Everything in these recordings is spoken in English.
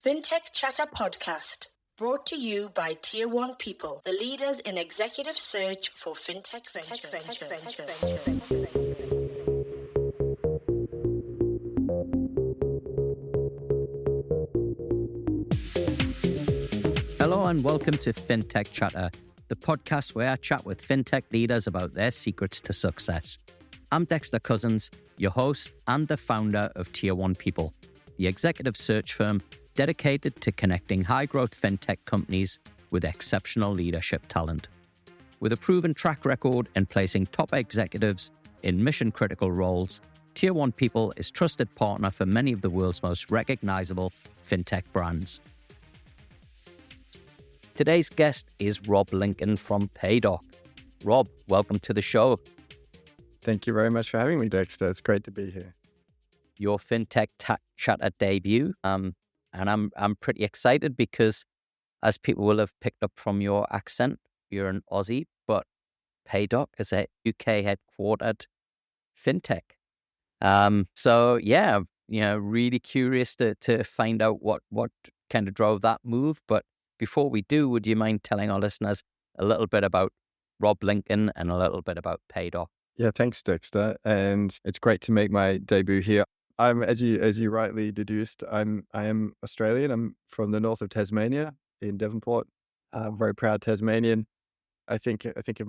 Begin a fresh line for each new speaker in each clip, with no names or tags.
Fintech Chatter Podcast, brought to you by Tier 1 People, the leaders in executive search for Fintech ventures.
Hello and welcome to Fintech Chatter, the podcast where I chat with fintech leaders about their secrets to success. I'm Dexter Cousins, your host and the founder of Tier 1 People, the executive search firm dedicated to connecting high-growth fintech companies with exceptional leadership talent. With a proven track record in placing top executives in mission-critical roles, Tier 1 People is trusted partner for many of the world's most recognizable fintech brands. Today's guest is Rob Lincolne from PayDoc. Rob, welcome to the show.
Thank you very much for having me, Dexter. It's great to be here.
Your Fintech Chatter debut, and I'm pretty excited because, as people will have picked up from your accent, you're an Aussie, but PayDoc is a UK headquartered fintech. Really curious to find out what kind of drove that move. But before we do, would you mind telling our listeners a little bit about Rob Lincolne and a little bit about PayDoc?
Yeah, thanks, Dexter. And it's great to make my debut here. I'm, as you rightly deduced, I am Australian. I'm from the north of Tasmania in Devonport. I'm very proud Tasmanian. I think if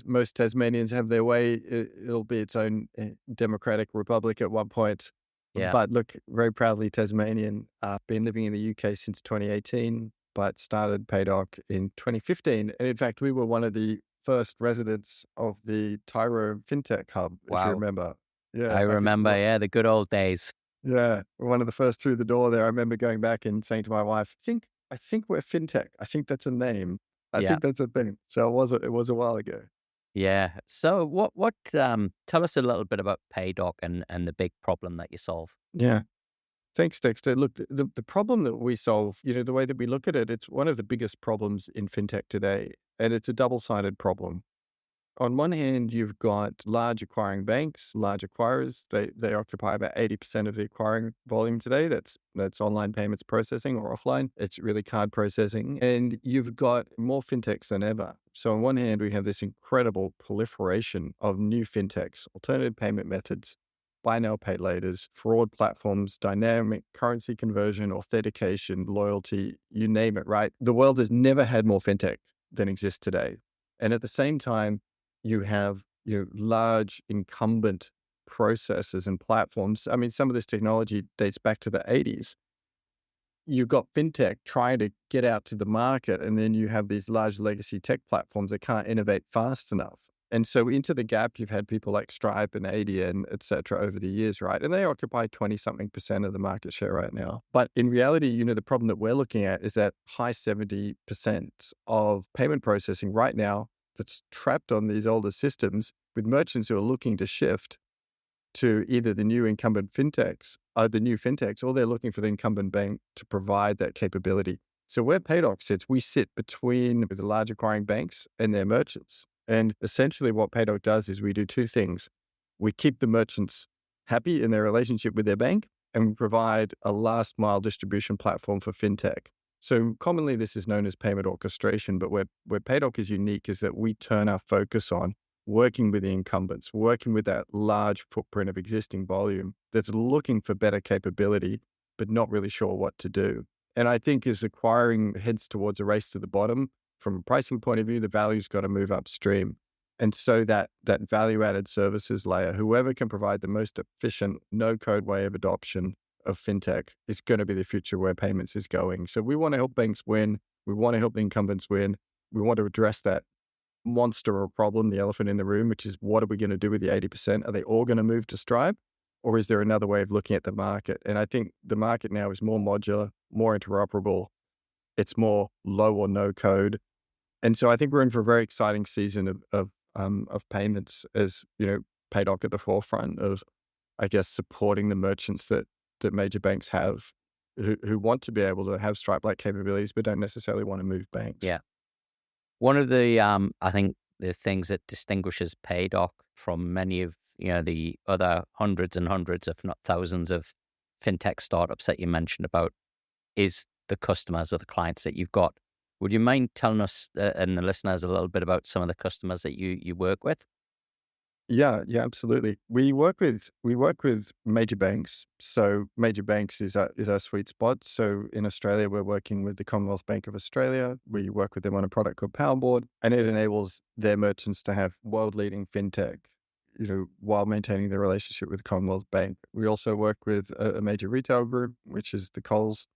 most Tasmanians have their way, it'll be its own democratic republic at one point.
Yeah.
But look, very proudly Tasmanian. I've been living in the UK since 2018, but started PayDoc in 2015. And in fact, we were one of the first residents of the Tyro Fintech Hub,
Wow.
if you remember. Yeah,
I remember, the good old days.
Yeah, we're one of the first through the door there. I remember going back and saying to my wife, I think we're Fintech. I think that's a name. I think that's a thing. So it was a while ago.
Yeah. So what tell us a little bit about PayDoc and the big problem that you solve.
Yeah. Thanks, Dexter. Look, the problem that we solve, the way that we look at it, it's one of the biggest problems in fintech today, and it's a double-sided problem. On one hand, you've got large acquiring banks, large acquirers. They occupy about 80% of the acquiring volume today. That's online payments processing or offline. It's really card processing. And you've got more fintechs than ever. So on one hand, we have this incredible proliferation of new fintechs, alternative payment methods, buy now, pay laters, fraud platforms, dynamic currency conversion, authentication, loyalty, you name it, right? The world has never had more fintech than exists today. And at the same time, you have large incumbent processes and platforms. I mean, some of this technology dates back to the 80s. You've got fintech trying to get out to the market, and then you have these large legacy tech platforms that can't innovate fast enough. And so into the gap, you've had people like Stripe and Adyen, et cetera, over the years, right? And they occupy 20-something% of the market share right now. But in reality, the problem that we're looking at is that high 70% of payment processing right now that's trapped on these older systems with merchants who are looking to shift to either the new incumbent fintechs, or they're looking for the incumbent bank to provide that capability. So where PayDoc sits, we sit between the large acquiring banks and their merchants. And essentially what PayDoc does is we do two things. We keep the merchants happy in their relationship with their bank, and we provide a last mile distribution platform for fintech. So commonly this is known as payment orchestration, but where PayDoc is unique is that we turn our focus on working with the incumbents, working with that large footprint of existing volume that's looking for better capability, but not really sure what to do. And I think as acquiring heads towards a race to the bottom, from a pricing point of view, the value's got to move upstream. And so that value-added services layer, whoever can provide the most efficient, no-code way of adoption of fintech is going to be the future where payments is going. So we want to help banks win. We want to help the incumbents win. We want to address that monster or problem, the elephant in the room, which is what are we going to do with the 80%? Are they all going to move to Stripe? Or is there another way of looking at the market? And I think the market now is more modular, more interoperable. It's more low or no code. And so I think we're in for a very exciting season of payments as, PayDoc at the forefront of, I guess, supporting the merchants that major banks have who want to be able to have Stripe-like capabilities, but don't necessarily want to move banks.
Yeah. One of the, I think the things that distinguishes PayDoc from many of, the other hundreds and hundreds, if not thousands of fintech startups that you mentioned about is the customers or the clients that you've got. Would you mind telling us and the listeners a little bit about some of the customers that you work with?
Yeah, absolutely. We work with major banks. So major banks is our sweet spot. So in Australia, we're working with the Commonwealth Bank of Australia. We work with them on a product called Powerboard, and it enables their merchants to have world-leading fintech, while maintaining their relationship with the Commonwealth Bank. We also work with a major retail group, which is the Coles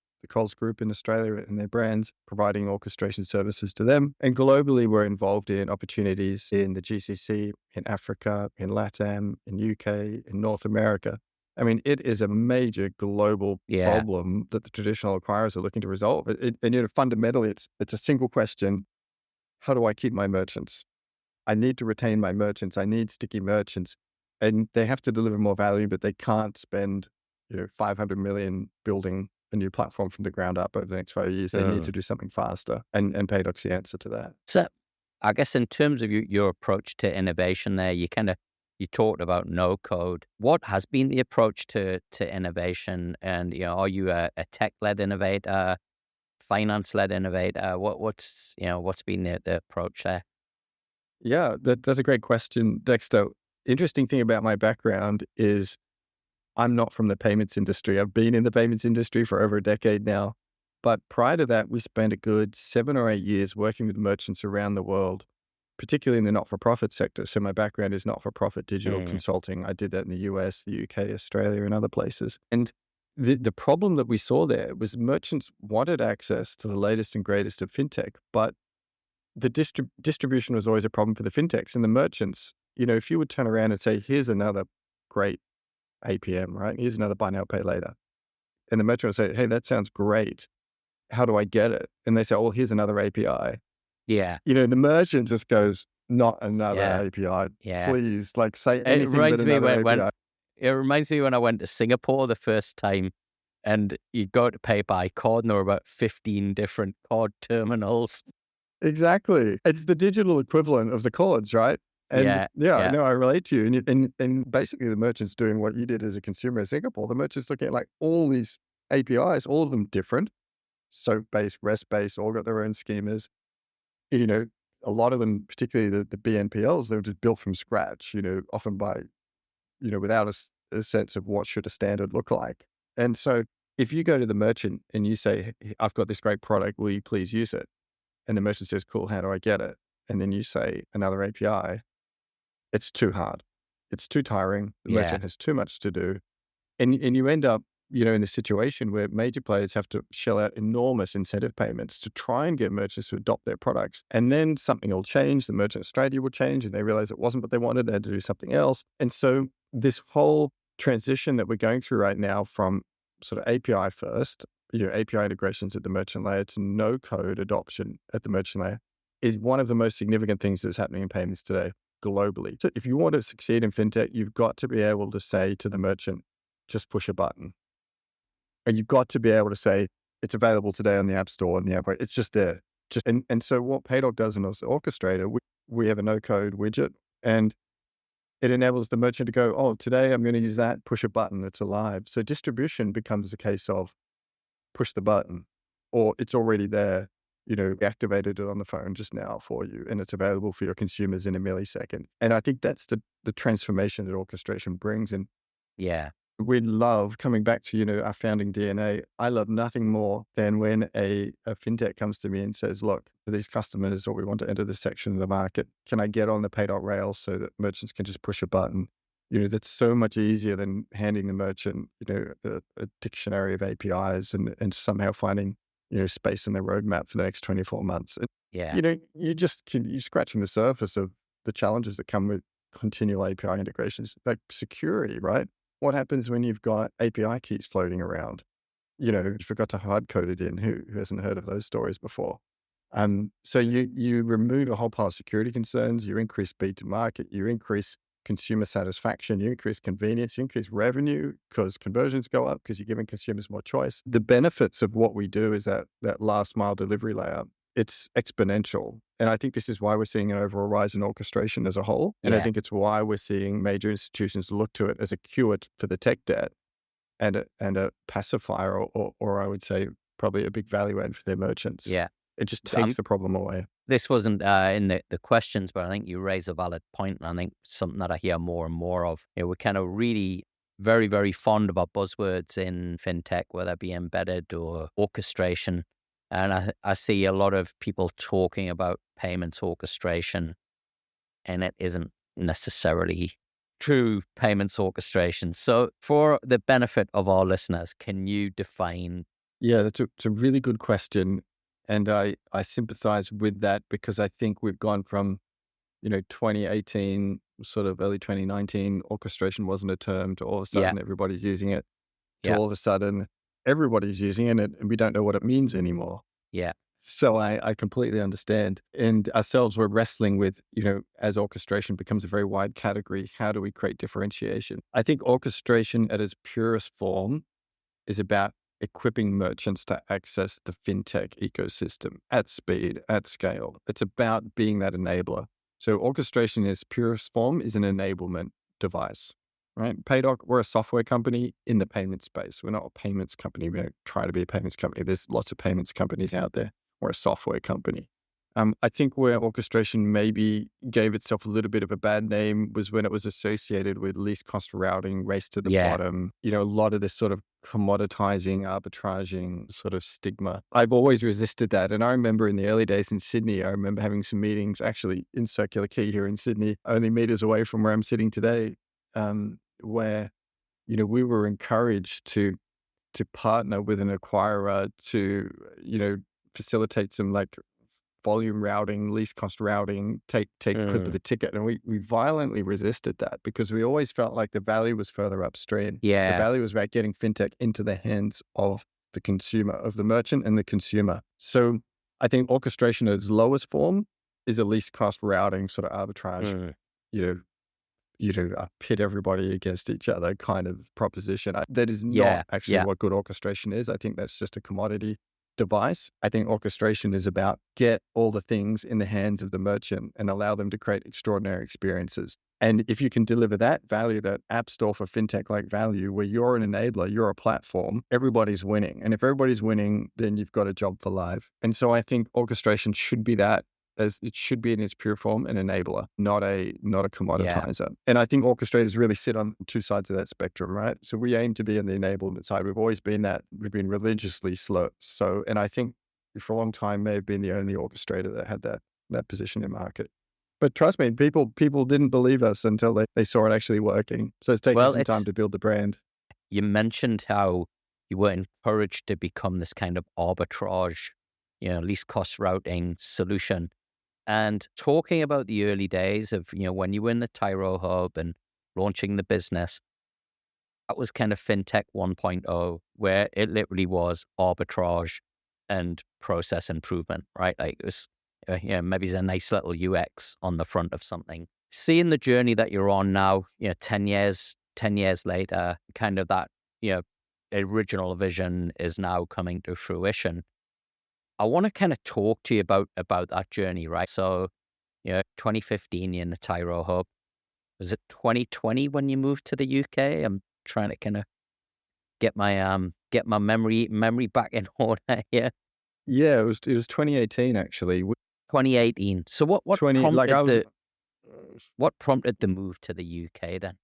Group in Australia and their brands, providing orchestration services to them. And globally, we're involved in opportunities in the GCC, in Africa, in LATAM, in UK, in North America. I mean, it is a major global problem that the traditional acquirers are looking to resolve. And fundamentally, it's a single question: how do I keep my merchants? I need to retain my merchants. I need sticky merchants, and they have to deliver more value, but they can't spend, 500 million building a new platform from the ground up over the next 5 years. They need to do something faster, and Paydoc's the answer to that.
So I guess in terms of your approach to innovation there, you talked about no code. What has been the approach to innovation? And, are you a tech-led innovator, finance-led innovator? What's been the approach there?
Yeah, that's a great question, Dexter. Interesting thing about my background is I'm not from the payments industry. I've been in the payments industry for over a decade now. But prior to that, we spent a good 7 or 8 years working with merchants around the world, particularly in the not-for-profit sector. So my background is not-for-profit digital consulting. I did that in the US, the UK, Australia, and other places. And the problem that we saw there was merchants wanted access to the latest and greatest of fintech, but the distribution was always a problem for the fintechs and the merchants. If you would turn around and say, here's another great APM, right? Here's another buy now, pay later. And the merchant would say, hey, that sounds great. How do I get it? And they say, oh, here's another API.
Yeah.
The merchant just goes, not another API.
Yeah.
Please, say anything but another API.
It reminds me when I went to Singapore the first time, and you go to pay by card, and there were about 15 different card terminals.
Exactly. It's the digital equivalent of the cards, right? And no, I relate to you. And basically the merchant's doing what you did as a consumer in Singapore. The merchant's looking at all these APIs, all of them different, SOAP-based, REST-based, all got their own schemas. A lot of them, particularly the BNPLs, they were just built from scratch, often by, without a sense of what should a standard look like. And so if you go to the merchant and you say, hey, I've got this great product, will you please use it? And the merchant says, cool, how do I get it? And then you say another API, it's too hard. It's too tiring. The merchant has too much to do. And you end up, in this situation where major players have to shell out enormous incentive payments to try and get merchants to adopt their products. And then something will change. The merchant strategy will change and they realize it wasn't what they wanted. They had to do something else. And so this whole transition that we're going through right now from sort of API first, API integrations at the merchant layer to no code adoption at the merchant layer is one of the most significant things that's happening in payments today globally. So if you want to succeed in fintech, you've got to be able to say to the merchant, just push a button. And you've got to be able to say, it's available today on the App Store and the app. It's just there. And so what PayDoc does in us Orchestrator, we have a no code widget, and it enables the merchant to go, oh, today I'm going to use that, push a button, it's alive. So distribution becomes a case of push the button, or it's already there, activated it on the phone just now for you, and it's available for your consumers in a millisecond. And I think that's the transformation that orchestration brings. And we love, coming back to, our founding DNA, I love nothing more than when a fintech comes to me and says, look, for these customers, or we want to enter this section of the market, can I get on the PayDoc rails so that merchants can just push a button? That's so much easier than handing the merchant, a dictionary of APIs and somehow finding, space in their roadmap for the next 24 months. And, you're scratching the surface of the challenges that come with continual API integrations, like security, right? What happens when you've got API keys floating around? You forgot to hard code it in. Who hasn't heard of those stories before? So you remove a whole pile of security concerns, you increase speed to market, you increase consumer satisfaction, you increase convenience, you increase revenue because conversions go up because you're giving consumers more choice. The benefits of what we do is that last mile delivery layer, it's exponential. And I think this is why we're seeing an overall rise in orchestration as a whole. And I think it's why we're seeing major institutions look to it as a cure for the tech debt and a pacifier, or I would say probably a big value add for their merchants.
Yeah.
It just takes the problem away.
This wasn't in the questions, but I think you raise a valid point, and I think something that I hear more and more of. We're kind of really very, very fond of our buzzwords in fintech, whether it be embedded or orchestration. And I see a lot of people talking about payments orchestration, and it isn't necessarily true payments orchestration. So for the benefit of our listeners, can you define?
Yeah, it's a really good question. And I sympathize with that, because I think we've gone from, 2018, sort of early 2019, orchestration wasn't a term, to all of a sudden everybody's using it, to all of a sudden everybody's using it, and we don't know what it means anymore.
Yeah.
So I completely understand. And ourselves, we're wrestling with, as orchestration becomes a very wide category, how do we create differentiation? I think orchestration at its purest form is about equipping merchants to access the fintech ecosystem at speed, at scale. It's about being that enabler. So orchestration in its purest form is an enablement device, right? PayDoc, we're a software company in the payment space. We're not a payments company. We don't try to be a payments company. There's lots of payments companies out there. We're a software company. I think where orchestration maybe gave itself a little bit of a bad name was when it was associated with least cost routing, race to the bottom, a lot of this sort of commoditizing, arbitraging sort of stigma. I've always resisted that. And I remember in the early days in Sydney, I remember having some meetings actually in Circular Quay here in Sydney, only meters away from where I'm sitting today, where, we were encouraged to partner with an acquirer to, facilitate some like volume routing, least cost routing, take clip of the ticket. And we violently resisted that, because we always felt like the value was further upstream.
Yeah.
The value was about getting fintech into the hands of the consumer, of the merchant and the consumer. So I think orchestration at its lowest form is a least cost routing sort of arbitrage, pit everybody against each other kind of proposition. That is not actually what good orchestration is. I think that's just a commodity device. I think orchestration is about get all the things in the hands of the merchant and allow them to create extraordinary experiences. And if you can deliver that value, that app store for fintech like value, where you're an enabler, you're a platform, everybody's winning. And if everybody's winning, then you've got a job for life. And so I think orchestration should be that, as it should be in its pure form, an enabler, not a commoditizer. Yeah. And I think orchestrators really sit on two sides of that spectrum, right? So we aim to be on the enablement side. We've always been that. We've been religiously slow. So, and I think for a long time may have been the only orchestrator that had that position in market. But trust me, people didn't believe us until they saw it actually working. So it's taken some time to build the brand.
You mentioned how you were encouraged to become this kind of arbitrage, least cost routing solution. And talking about the early days of, when you were in the Tyro hub and launching the business, that was kind of FinTech 1.0, where it literally was arbitrage and process improvement, right? Like it was, maybe it's a nice little UX on the front of something. Seeing the journey that you're on now, 10 years later, kind of that, original vision is now coming to fruition. I want to kind of talk to you about that journey, right? So, 2015, you're in the Tyro hub. Was it 2020 when you moved to the UK? I'm trying to kind of get my memory back in order here.
Yeah, it was 2018 actually.
2018. So what prompted the move to the UK then?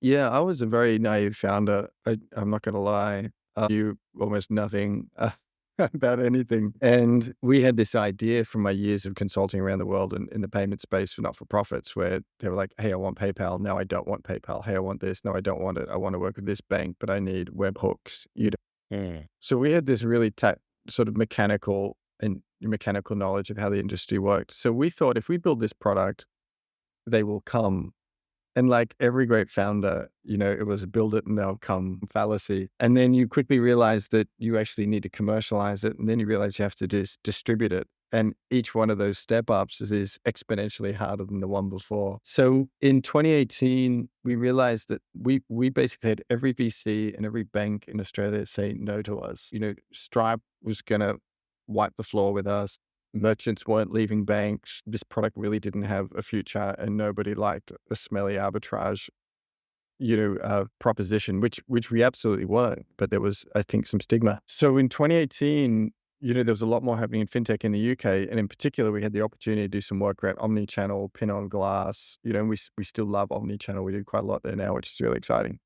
Yeah, I was a very naive founder. I'm not going to lie. I knew almost nothing about anything. And we had this idea from my years of consulting around the world in the payment space for not-for-profits, where they were like, hey, I want PayPal. No, I don't want PayPal. Hey, I want this. No, I don't want it. I want to work with this bank, but I need webhooks. So we had this really sort of mechanical knowledge of how the industry worked. So we thought if we build this product, they will come. And like every great founder, it was a build it and they'll come fallacy. And then you quickly realize that you actually need to commercialize it. And then you realize you have to distribute it. And each one of those step ups is exponentially harder than the one before. So in 2018, we realized that we basically had every VC and every bank in Australia say no to us. Stripe was going to wipe the floor with us. Merchants weren't leaving banks. This product really didn't have a future, and nobody liked a smelly arbitrage proposition, which we absolutely weren't, but there was, I think, some stigma. So in 2018, there was a lot more happening in fintech in the UK, and in particular, we had the opportunity to do some work around omni-channel, pin on glass. And we still love omni-channel. We do quite a lot there now, which is really exciting.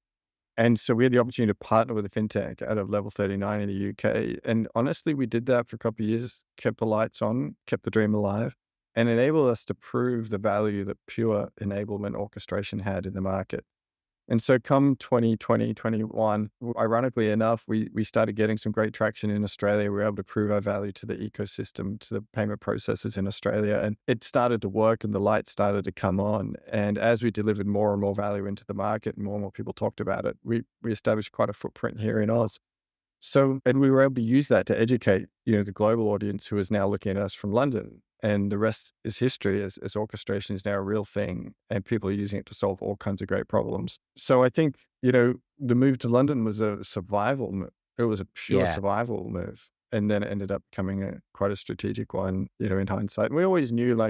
And so we had the opportunity to partner with a fintech out of Level 39 in the UK. And honestly, we did that for a couple of years, kept the lights on, kept the dream alive, and enabled us to prove the value that pure enablement orchestration had in the market. And so come 2020, 21, ironically enough, we started getting some great traction in Australia. We were able to prove our value to the ecosystem, to the payment processors in Australia. And it started to work and the lights started to come on. And as we delivered more and more value into the market and more people talked about it, we established quite a footprint here in Oz. So, and we were able to use that to educate, the global audience who is now looking at us from London. And the rest is history, as orchestration is now a real thing and people are using it to solve all kinds of great problems. So I think, the move to London was a survival move. It was a pure survival move. And then it ended up becoming quite a strategic one, in hindsight. And we always knew,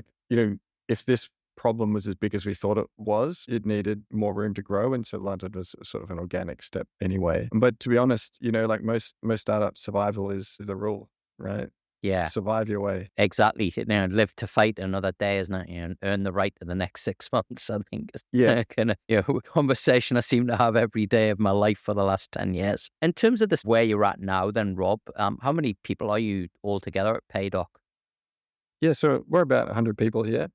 if this problem was as big as we thought it was, it needed more room to grow. And so London was sort of an organic step anyway. But to be honest, like most startups, survival is the rule, right?
Yeah.
Survive your way.
Exactly. Live to fight another day, isn't it? And earn the right to the next 6 months, I think. Is kind of conversation I seem to have every day of my life for the last 10 years. In terms of this, where you're at now then, Rob, how many people are you all together at PayDoc?
Yeah, so we're about 100 people here.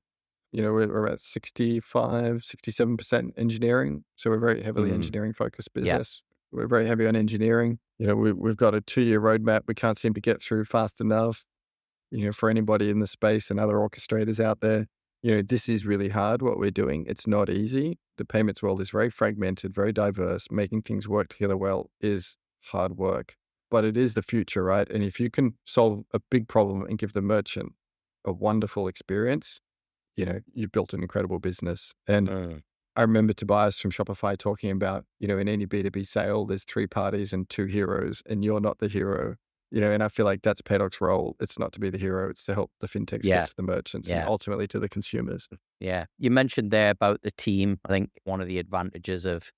We're about 65, 67% engineering. So we're very heavily engineering focused business. We're very heavy on engineering. We've got a 2-year roadmap we can't seem to get through fast enough. For anybody in the space and other orchestrators out there, this is really hard what we're doing. It's not easy. The payments world is very fragmented, very diverse. Making things work together well is hard work, but it is the future, right? And if you can solve a big problem and give the merchant a wonderful experience, you've built an incredible business. And I remember Tobias from Shopify talking about, in any B2B sale, there's 3 parties and 2 heroes, and you're not the hero. And I feel like that's PayDoc's role. It's not to be the hero. It's to help the fintechs get to the merchants and ultimately to the consumers.
Yeah. You mentioned there about the team. I think one of the advantages of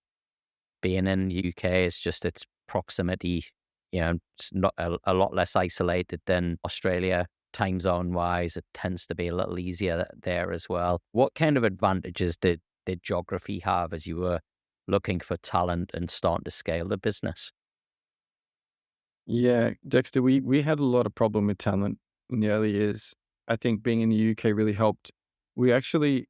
being in the UK is just its proximity. It's not a lot less isolated than Australia. Time zone wise, it tends to be a little easier there as well. What kind of advantages did geography have as you were looking for talent and starting to scale the business?
Yeah, Dexter, we had a lot of problem with talent in the early years. I think being in the UK really helped. We actually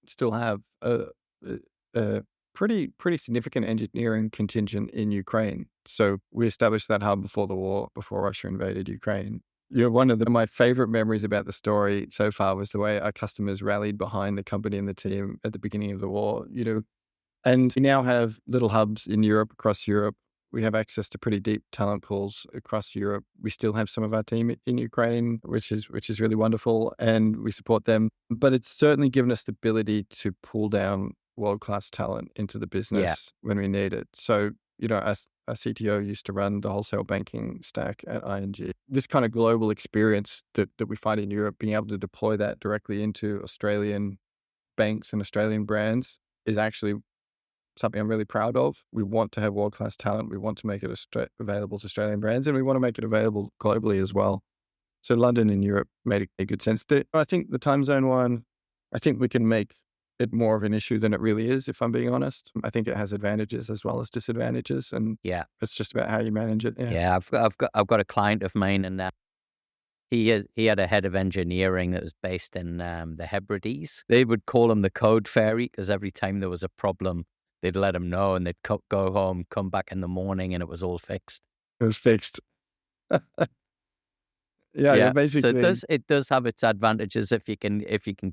still have a pretty significant engineering contingent in Ukraine. So we established that hub before the war, before Russia invaded Ukraine. One of my favorite memories about the story so far was the way our customers rallied behind the company and the team at the beginning of the war. And we now have little hubs in Europe, across Europe. We have access to pretty deep talent pools across Europe. We still have some of our team in Ukraine, which is really wonderful, and we support them. But it's certainly given us the ability to pull down world-class talent into the business when we need it. So, our CTO used to run the wholesale banking stack at ING. This kind of global experience that we find in Europe, being able to deploy that directly into Australian banks and Australian brands is actually something I'm really proud of. We want to have world-class talent. We want to make it available to Australian brands, and we want to make it available globally as well. So London and Europe made a good sense. I think the time zone one, I think we can make it more of an issue than it really is, if I'm being honest. I think it has advantages as well as disadvantages, and it's just about how you manage it.
Yeah, I've got a client of mine, and he had a head of engineering that was based in the Hebrides. They would call him the code fairy because every time there was a problem, they'd let him know, and they'd go home, come back in the morning, and it was all fixed.
It was fixed. Basically.
So it does have its advantages if you can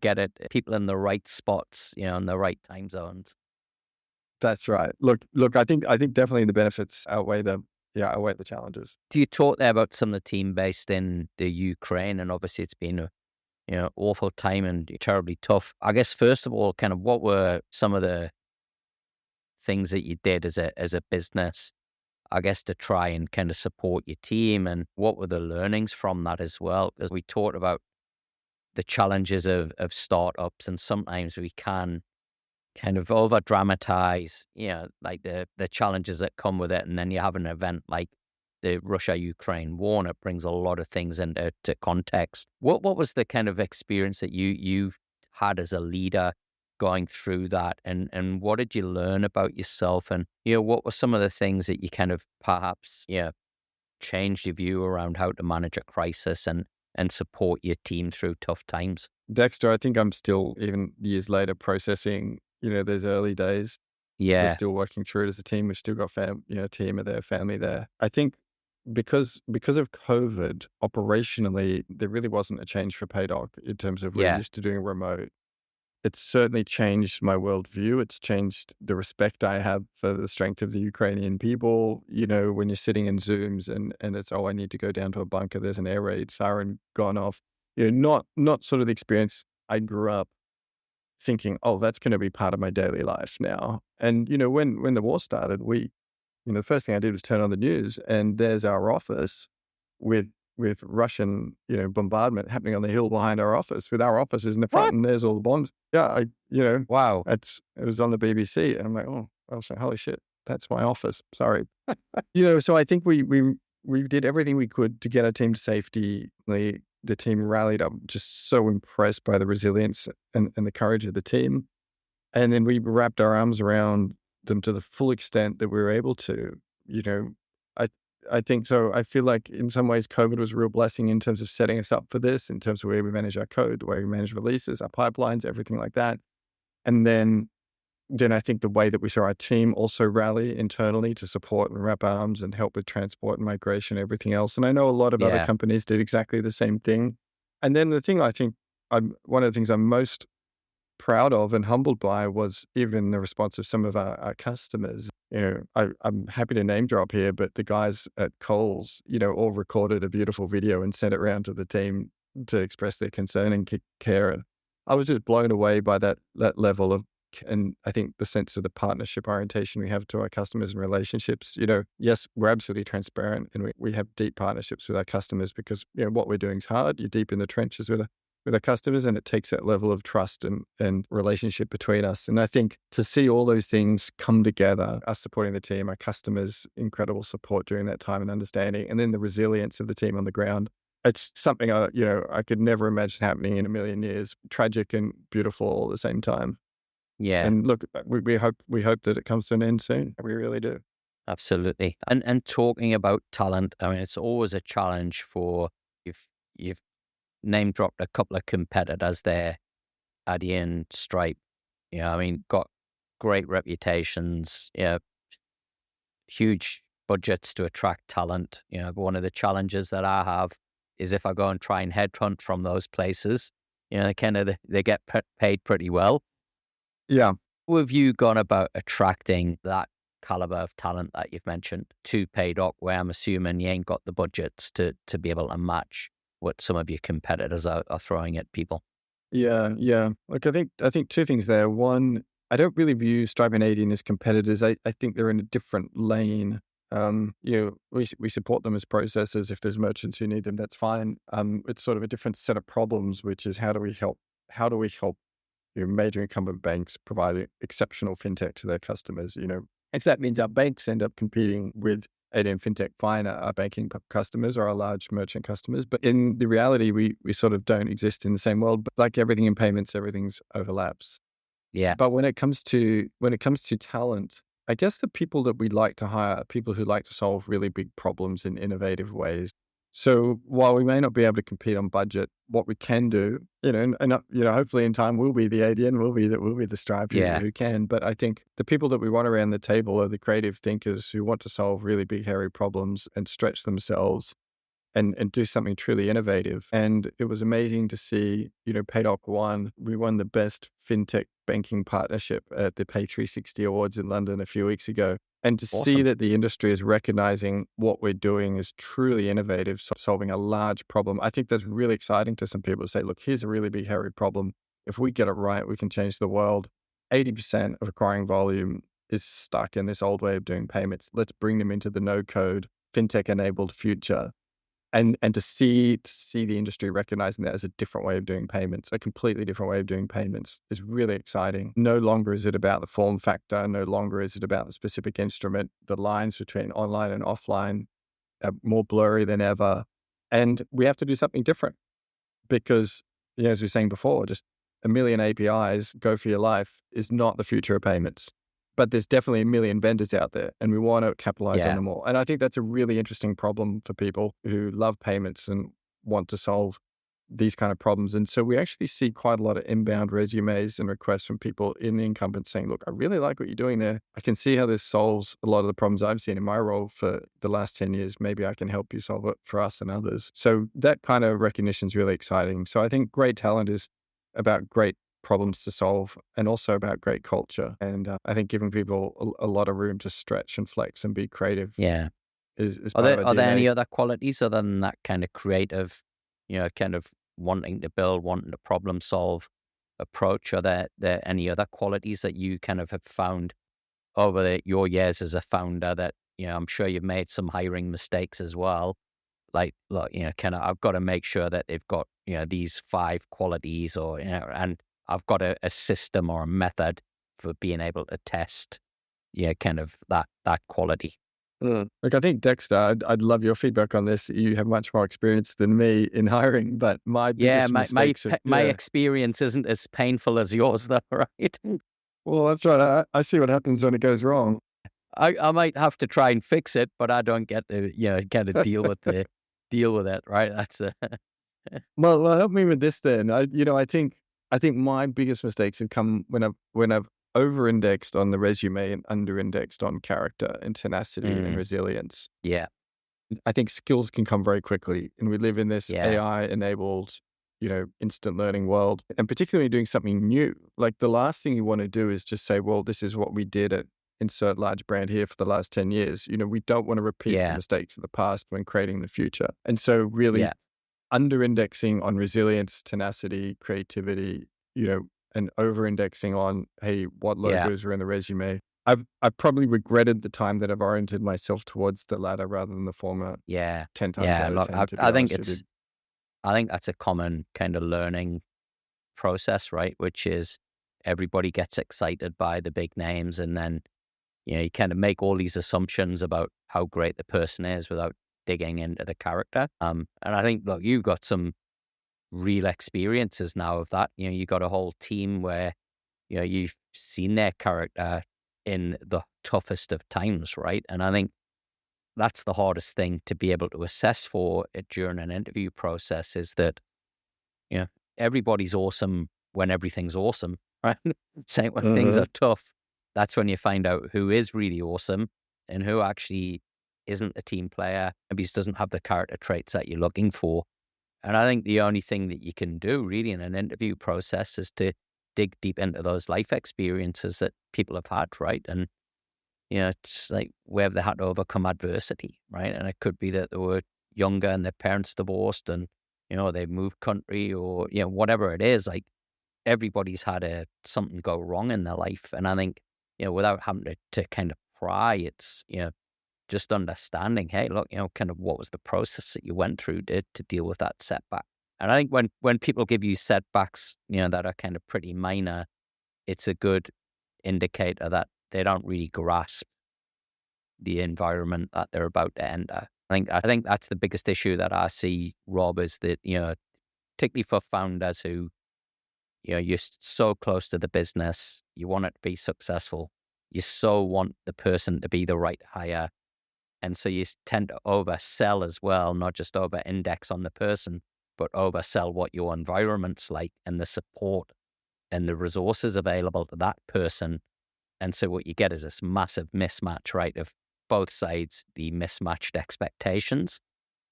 get it people in the right spots, in the right time zones.
That's right. Look. I think definitely the benefits outweigh the challenges.
Do you talk there about some of the team based in the Ukraine, and obviously it's been a awful time and terribly tough. I guess first of all, kind of what were some of the things that you did as a business, I guess, to try and kind of support your team, and what were the learnings from that as well? Because we talked about the challenges of startups, and sometimes we can kind of over dramatize, like the challenges that come with it. And then you have an event like the Russia-Ukraine war, and it brings a lot of things into context. What was the kind of experience that you had as a leader going through that, and what did you learn about yourself? And what were some of the things that you kind of perhaps changed your view around how to manage a crisis and support your team through tough times?
Dexter, I think I'm still, even years later, processing, those early days. We're
Yeah,
still working through it as a team. We've still got team of their family there. I think because of COVID, operationally, there really wasn't a change for PayDoc in terms of we're
yeah,
used to doing remote. It's certainly changed my worldview. It's changed the respect I have for the strength of the Ukrainian people. When you're sitting in Zooms and it's, oh, I need to go down to a bunker, there's an air raid siren gone off. Not sort of the experience I grew up thinking, oh, that's going to be part of my daily life now. And, when the war started, the first thing I did was turn on the news, and there's our office with Russian, bombardment happening on the hill behind our office, with our offices in the front,
what?
and there's all the bombs. Yeah,
Wow.
it was on the BBC, and I'm like, oh, I was like, holy shit, that's my office. Sorry. So I think we did everything we could to get our team to safety. The team rallied up, just so impressed by the resilience and the courage of the team. And then we wrapped our arms around them to the full extent that we were able to. You know, I I think so. I feel like in some ways COVID was a real blessing in terms of setting us up for this, in terms of where we manage our code, the way we manage releases, our pipelines, everything like that. And then I think the way that we saw our team also rally internally to support and wrap arms and help with transport and migration, everything else. And I know a lot of other
Yeah,
companies did exactly the same thing. And then the thing I think one of the things I'm most proud of and humbled by was even the response of some of our customers. I'm happy to name drop here, but the guys at Coles, all recorded a beautiful video and sent it around to the team to express their concern and care. And I was just blown away by that level of, and I think the sense of the partnership orientation we have to our customers and relationships. Yes, we're absolutely transparent, and we have deep partnerships with our customers because what we're doing is hard. You're deep in the trenches with our customers, and it takes that level of trust and relationship between us. And I think to see all those things come together, us supporting the team, our customers, incredible support during that time and understanding, and then the resilience of the team on the ground, it's something I could never imagine happening in a million years. Tragic and beautiful all at the same time.
yeah,
And look, we hope that it comes to an end soon. We really do.
absolutely. And talking about talent, I mean, it's always a challenge for you've name dropped a couple of competitors there, Adyen, Stripe. I mean, got great reputations, huge budgets to attract talent. But one of the challenges that I have is if I go and try and headhunt from those places, they get paid pretty well.
Yeah.
How have you gone about attracting that caliber of talent that you've mentioned to PayDoc, where I'm assuming you ain't got the budgets to be able to match what some of your competitors are throwing at people?
Yeah, yeah. Look, I think two things there. One, I don't really view Stripe and Adyen as competitors. I think they're in a different lane. We support them as processors. If there's merchants who need them, that's fine. It's sort of a different set of problems, which is how do we help major incumbent banks provide exceptional fintech to their customers? If that means our banks end up competing with Adyen Fintech, fine, our banking customers or our large merchant customers. But in the reality, we sort of don't exist in the same world. But like everything in payments, everything's overlaps.
Yeah,
But when it comes to talent, I guess the people that we like to hire are people who like to solve really big problems in innovative ways. So while we may not be able to compete on budget, what we can do, hopefully in time we'll be the Adyen, we'll be the Stripe
yeah,
who can. But I think the people that we want around the table are the creative thinkers who want to solve really big, hairy problems and stretch themselves and do something truly innovative. And it was amazing to see, PayDoc we won the best fintech banking partnership at the Pay360 Awards in London a few weeks ago. And to see
awesome.
that the industry is recognizing what we're doing is truly innovative, solving a large problem. I think that's really exciting to some people to say, look, here's a really big, hairy problem. If we get it right, we can change the world. 80% of acquiring volume is stuck in this old way of doing payments. Let's bring them into the no-code, fintech-enabled future. and to see the industry recognizing that as a different way of doing payments, a completely different way of doing payments, is really exciting. No longer is it about the form factor. No longer is it about the specific instrument. The lines between online and offline are more blurry than ever. And we have to do something different because, as we were saying before, just a million APIs, go for your life, is not the future of payments. But there's definitely a million vendors out there, and we want to capitalize on them all. And I think that's a really interesting problem for people who love payments and want to solve these kind of problems. And so we actually see quite a lot of inbound resumes and requests from people in the incumbent saying, look, I really like what you're doing there. I can see how this solves a lot of the problems I've seen in my role for the last 10 years. Maybe I can help you solve it for us and others. So that kind of recognition is really exciting. So I think great talent is about great problems to solve and also about great culture. And I think giving people a lot of room to stretch and flex and be creative is part of our
Are there
DNA.
any other qualities other than that kind of creative, kind of wanting to build, wanting to problem solve approach? Are there any other qualities that you kind of have found over your years as a founder that, I'm sure you've made some hiring mistakes as well. Like, look, kind of, I've got to make sure that they've got, these 5 qualities or, and I've got a system or a method for being able to test, kind of that quality.
Look, I think Dexter, I'd love your feedback on this. You have much more experience than me in hiring, but my biggest mistakes
my experience isn't as painful as yours, though, right?
Well, that's right. I see what happens when it goes wrong.
I might have to try and fix it, but I don't get to, kind of deal with it, right? That's
Well, help me with this then. I think my biggest mistakes have come when I've over-indexed on the resume and under-indexed on character and tenacity and resilience.
Yeah.
I think skills can come very quickly, and we live in this AI-enabled, instant learning world. And particularly doing something new, like the last thing you want to do is just say, well, this is what we did at insert large brand here for the last 10 years. We don't want to repeat the mistakes of the past when creating the future. And so really under-indexing on resilience, tenacity, creativity, and over-indexing on, hey, what logos are in the resume. I've probably regretted the time that I've oriented myself towards the latter rather than the former. 10 times out of 10.
I think that's a common kind of learning process, right? Which is everybody gets excited by the big names, and then you kind of make all these assumptions about how great the person is without digging into the character. And I think, look, you've got some real experiences now of that. You got a whole team where you've seen their character in the toughest of times, right? And I think that's the hardest thing to be able to assess for it during an interview process, is that everybody's awesome when everything's awesome, right? Same when things are tough. That's when you find out who is really awesome and who actually isn't a team player, maybe just doesn't have the character traits that you're looking for. And I think the only thing that you can do really in an interview process is to dig deep into those life experiences that people have had, right? And, it's like where they had to overcome adversity, right? And it could be that they were younger and their parents divorced and, they moved country or, whatever it is. Like everybody's had something go wrong in their life. And I think, without having to kind of pry, it's, just understanding, hey, look, kind of what was the process that you went through to deal with that setback. And I think when people give you setbacks, that are kind of pretty minor, it's a good indicator that they don't really grasp the environment that they're about to enter. I think that's the biggest issue that I see, Rob, is that, particularly for founders who, you're so close to the business, you want it to be successful, you so want the person to be the right hire. And so you tend to oversell as well, not just over-index on the person, but oversell what your environment's like and the support and the resources available to that person. And so what you get is this massive mismatch, right, of both sides, the mismatched expectations.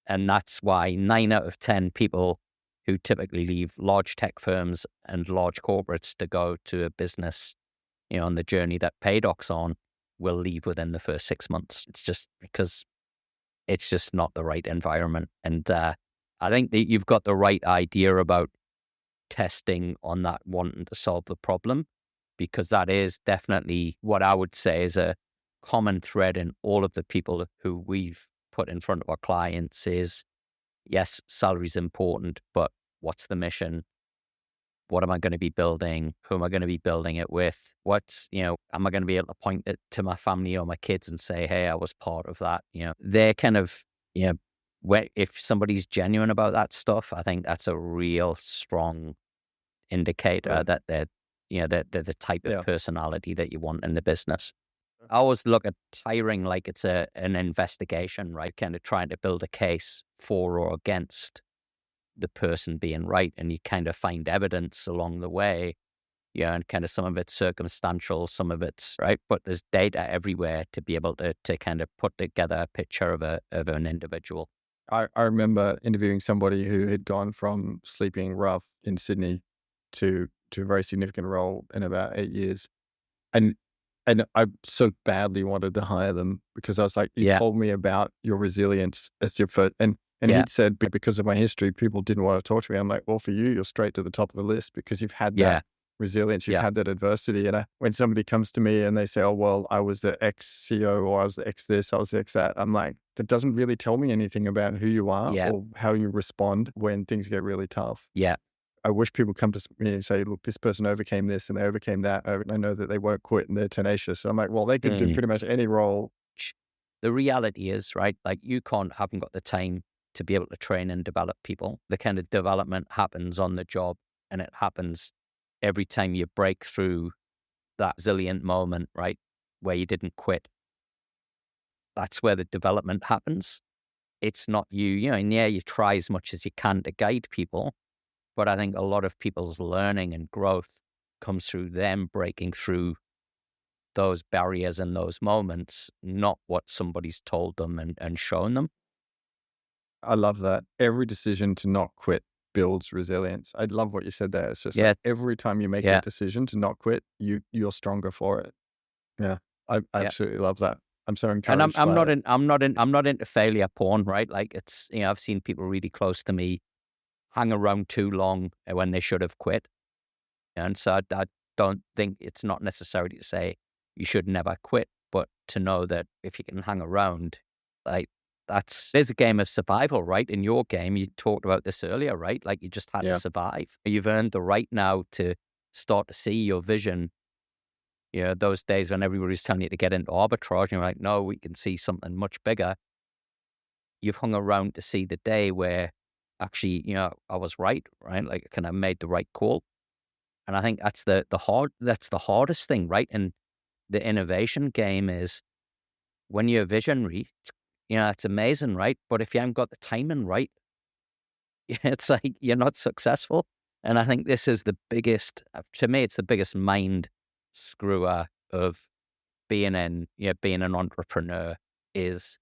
And that's why 9 out of 10 people who typically leave large tech firms and large corporates to go to a business, on the journey that PayDoc's on, will leave within the first 6 months. It's just because it's just not the right environment. And I think that you've got the right idea about testing on that wanting to solve the problem, because that is definitely what I would say is a common thread in all of the people who we've put in front of our clients is yes, salary's important, but what's the mission? What am I going to be building? Who am I going to be building it with? Am I going to be able to point it to my family or my kids and say, hey, I was part of that? They're kind of, if somebody's genuine about that stuff, I think that's a real strong indicator that they're the type of personality that you want in the business. I always look at hiring like it's an investigation, right? Kind of trying to build a case for or against the person being right, and you kind of find evidence along the way, and kind of some of it's circumstantial, some of it's right, but there's data everywhere to be able to kind of put together a picture of an individual.
I remember interviewing somebody who had gone from sleeping rough in Sydney to a very significant role in about 8 years. And I so badly wanted to hire them because I was like, you told me about your resilience as your first, and he'd said, because of my history, people didn't want to talk to me. I'm like, well, for you, you're straight to the top of the list because you've had that resilience, you've had that adversity. And when somebody comes to me and they say, oh, well, I was the ex-CEO or I was the ex-this, I was the ex-that, I'm like, that doesn't really tell me anything about who you are or how you respond when things get really tough.
Yeah.
I wish people come to me and say, look, this person overcame this and they overcame that. I know that they won't quit and they're tenacious. So I'm like, well, they could do pretty much any role.
The reality is, right, like you haven't got the time to be able to train and develop people. The kind of development happens on the job, and it happens every time you break through that resilient moment, right, where you didn't quit. That's where the development happens. It's not you, and you try as much as you can to guide people. But I think a lot of people's learning and growth comes through them breaking through those barriers and those moments, not what somebody's told them and shown them.
I love that. Every decision to not quit builds resilience. I love what you said there. It's just like every time you make a decision to not quit, you're stronger for it. Yeah, I absolutely love that. I'm so encouraged.
And I'm not into failure porn, right? Like it's, I've seen people really close to me hang around too long when they should have quit. And so I don't think it's not necessary to say you should never quit, but to know that if you can hang around, like there's a game of survival, right? In your game, you talked about this earlier, right? Like you just had to survive. You've earned the right now to start to see your vision. Those days when everybody's telling you to get into arbitrage, and you're like, no, we can see something much bigger. You've hung around to see the day where actually, I was right? Like I kind of made the right call. And I think that's the hardest thing, right? And the innovation game is when you're visionary, it's amazing, right? But if you haven't got the timing right, it's like you're not successful. And I think this is the biggest, to me, it's the biggest mind screwer of being an entrepreneur is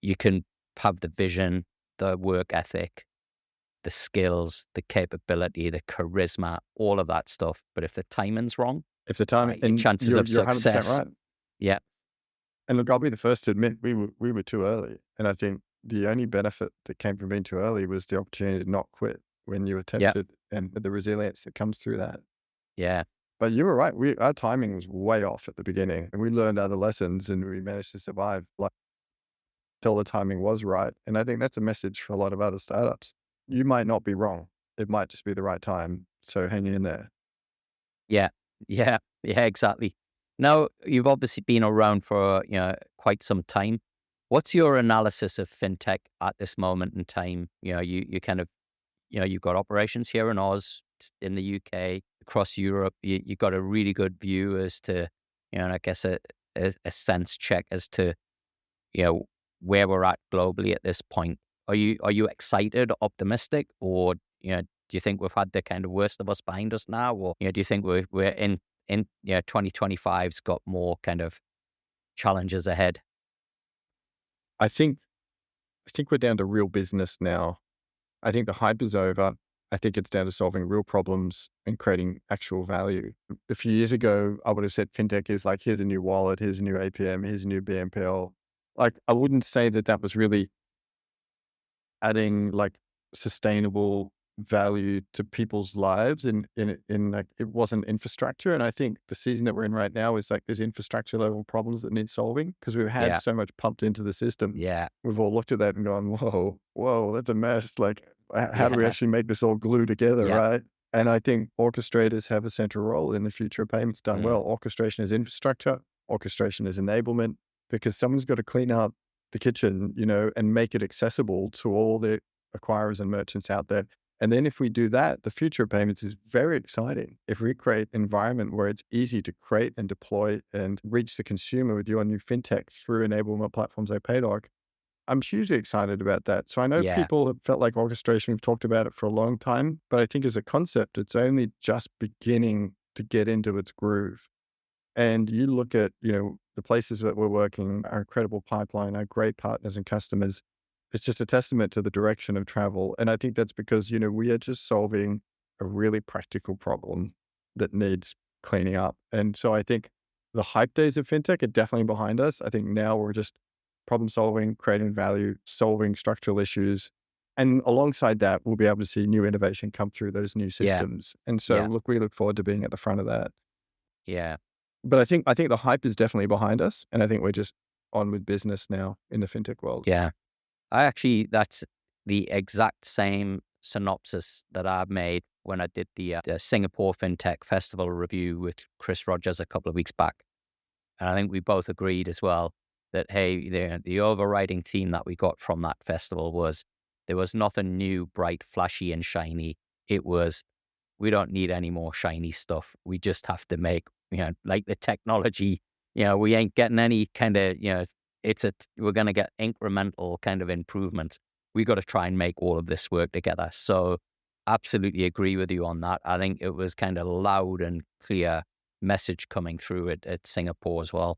you can have the vision, the work ethic, the skills, the capability, the charisma, all of that stuff. But if the timing's wrong,
and
chances of success,
100% right.
Yeah.
And look, I'll be the first to admit we were too early. And I think the only benefit that came from being too early was the opportunity to not quit when you were tempted and the resilience that comes through that.
Yeah.
But you were right. Our timing was way off at the beginning and we learned other lessons and we managed to survive till the timing was right. And I think that's a message for a lot of other startups. You might not be wrong. It might just be the right time. So hang in there.
Yeah, exactly. Now, you've obviously been around for, quite some time. What's your analysis of fintech at this moment in time? You kind of, you've got operations here in Oz, in the UK, across Europe. You got a really good view as to, I guess a sense check as to, where we're at globally at this point. Are you excited, optimistic, or do you think we've had the kind of worst of us behind us now, or do you think we're in 2025's got more kind of challenges ahead?
I think we're down to real business now. I think the hype is over. I think it's down to solving real problems and creating actual value. A few years ago, I would have said fintech is like, here's a new wallet, here's a new APM, here's a new BNPL. Like, I wouldn't say that was really adding like sustainable value to people's lives in like, it wasn't infrastructure. And I think the season that we're in right now is like there's infrastructure level problems that need solving because we've had
Yeah.
so much pumped into the system.
Yeah.
We've all looked at that and gone, whoa, that's a mess. Like, how do we
Yeah.
actually make this all glue together,
Yeah.
right? And I think orchestrators have a central role in the future of payments done well. Orchestration is infrastructure, orchestration is enablement, because someone's got to clean up the kitchen, and make it accessible to all the acquirers and merchants out there. And then if we do that, the future of payments is very exciting. If we create an environment where it's easy to create and deploy and reach the consumer with your new fintech through enablement platforms like PayDoc, I'm hugely excited about that. So I know people have felt like orchestration, we've talked about it for a long time, but I think as a concept, it's only just beginning to get into its groove. And you look at, the places that we're working, our incredible pipeline, our great partners and customers, it's just a testament to the direction of travel. And I think that's because, we are just solving a really practical problem that needs cleaning up. And so I think the hype days of fintech are definitely behind us. I think now we're just problem solving, creating value, solving structural issues. And alongside that, we'll be able to see new innovation come through those new systems. And so we look forward to being at the front of that.
Yeah.
But I think the hype is definitely behind us. And I think we're just on with business now in the fintech world.
Yeah. That's the exact same synopsis that I made when I did the Singapore FinTech Festival review with Chris Rogers a couple of weeks back. And I think we both agreed as well that, hey, the overriding theme that we got from that festival was there was nothing new, bright, flashy, and shiny. It was, we don't need any more shiny stuff. We just have to make, like the technology, we ain't getting any kind of, we're going to get incremental kind of improvements. We got to try and make all of this work together. So absolutely agree with you on that. I think it was kind of loud and clear message coming through at Singapore as well.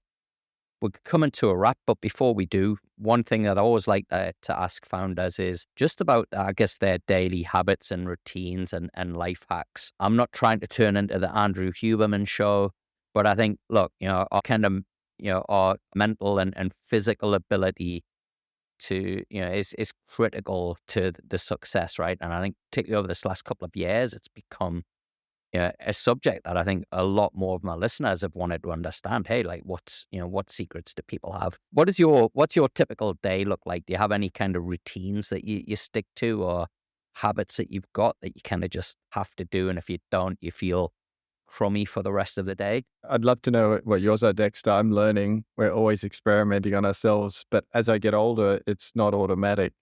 We're coming to a wrap, but before we do, one thing that I always like to ask founders is just about, I guess, their daily habits and routines and life hacks. I'm not trying to turn into the Andrew Huberman show, but I think, look, our kind of, our mental and physical ability to, is critical to the success, right? And I think particularly over this last couple of years, it's become a subject that I think a lot more of my listeners have wanted to understand. Hey, like what secrets do people have? What's your typical day look like? Do you have any kind of routines that you stick to or habits that you've got that you kind of just have to do? And if you don't, you feel crummy for the rest of the day?
I'd love to know what yours are, Dexter. I'm learning. We're always experimenting on ourselves, but as I get older, it's not automatic.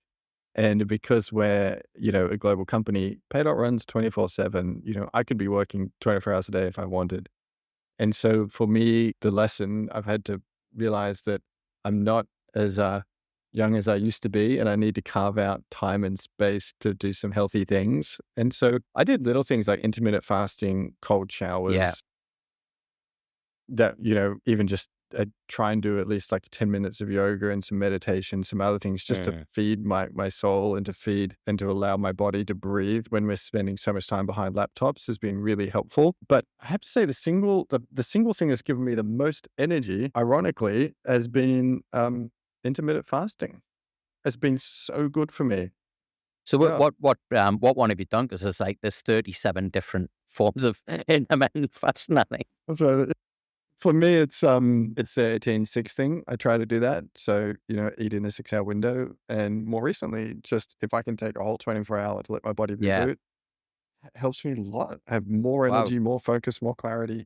And because we're, a global company, PayDoc runs 24/7. I could be working 24 hours a day if I wanted. And so for me, the lesson I've had to realize that I'm not as young as I used to be, and I need to carve out time and space to do some healthy things. And so I did little things like intermittent fasting, cold showers, that, even just try and do at least like 10 minutes of yoga and some meditation, some other things just to feed my soul and to feed and to allow my body to breathe when we're spending so much time behind laptops has been really helpful. But I have to say the single thing that's given me the most energy, ironically, has been intermittent fasting. It's been so good for me.
So what one have you done? Because there's 37 different forms of intermittent fasting, I think.
So for me, it's the 18-6 thing. I try to do that. So, eat in a 6-hour window. And more recently, just if I can take a whole 24 hour to let my body reboot, it helps me a lot. I have more energy, more focus, more clarity.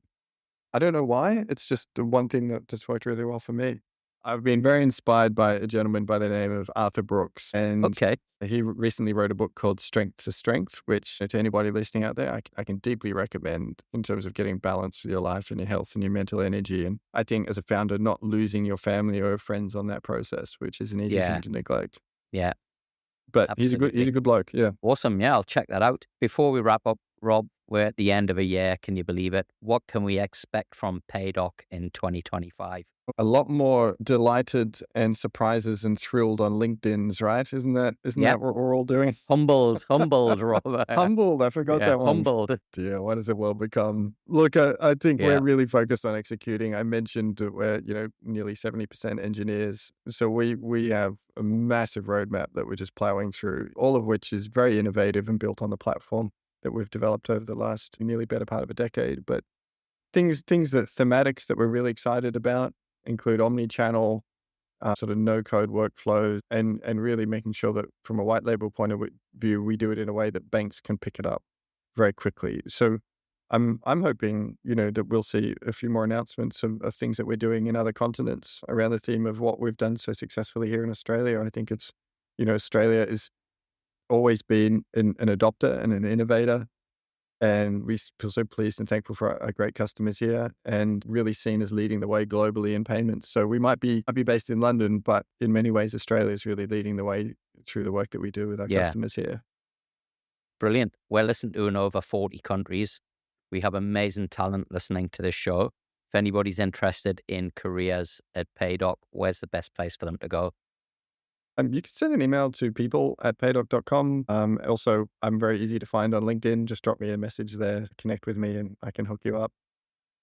I don't know why. It's just the one thing that just worked really well for me. I've been very inspired by a gentleman by the name of Arthur Brooks. And he recently wrote a book called Strength to Strength, which to anybody listening out there, I can deeply recommend in terms of getting balance with your life and your health and your mental energy. And I think as a founder, not losing your family or friends on that process, which is an easy thing to neglect.
Yeah.
But
absolutely.
he's a good bloke. Yeah.
Awesome. Yeah, I'll check that out. Before we wrap up, Rob, We're at the end of a year. Can you believe it? What can we expect from PayDoc in 2025?
A lot more delighted and surprises and thrilled on LinkedIn's, right? Isn't that what we're all doing?
Humbled, Robert.
Humbled. I forgot that one.
Humbled.
Dear, what has the world become? Look, I think we're really focused on executing. I mentioned that we're, nearly 70% engineers. So we have a massive roadmap that we're just plowing through, all of which is very innovative and built on the platform that we've developed over the last nearly better part of a decade. But things that thematics that we're really excited about include omni-channel, sort of no-code workflows, and really making sure that from a white label point of view, we do it in a way that banks can pick it up very quickly. So I'm hoping, that we'll see a few more announcements of things that we're doing in other continents around the theme of what we've done so successfully here in Australia. I think it's, Australia has always been an adopter and an innovator. And we feel so pleased and thankful for our great customers here, and really seen as leading the way globally in payments. So we might be based in London, but in many ways, Australia is really leading the way through the work that we do with our customers here.
Brilliant. We're listened to in over 40 countries. We have amazing talent listening to this show. If anybody's interested in careers at PayDoc, where's the best place for them to go?
You can send an email to people@paydoc.com. Also, I'm very easy to find on LinkedIn. Just drop me a message there, connect with me, and I can hook you up.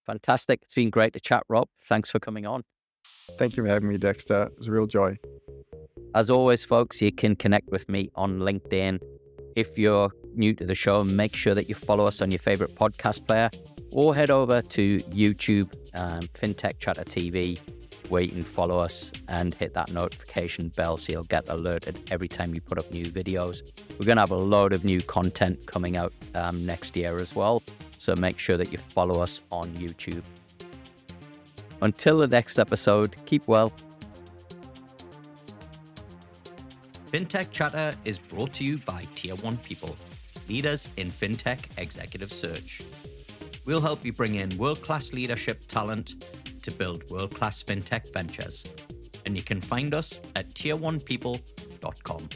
Fantastic. It's been great to chat, Rob. Thanks for coming on.
Thank you for having me, Dexter. It was a real joy.
As always, folks, you can connect with me on LinkedIn. If you're new to the show, make sure that you follow us on your favorite podcast player, or head over to YouTube, Fintech Chatter TV, where you can follow us and hit that notification bell so you'll get alerted every time we put up new videos. We're going to have a load of new content coming out next year as well, so make sure that you follow us on YouTube. Until the next episode, keep well. Fintech Chatter is brought to you by Tier 1 People, leaders in fintech executive search. We'll help you bring in world-class leadership talent to build world-class fintech ventures. And you can find us at tier1people.com.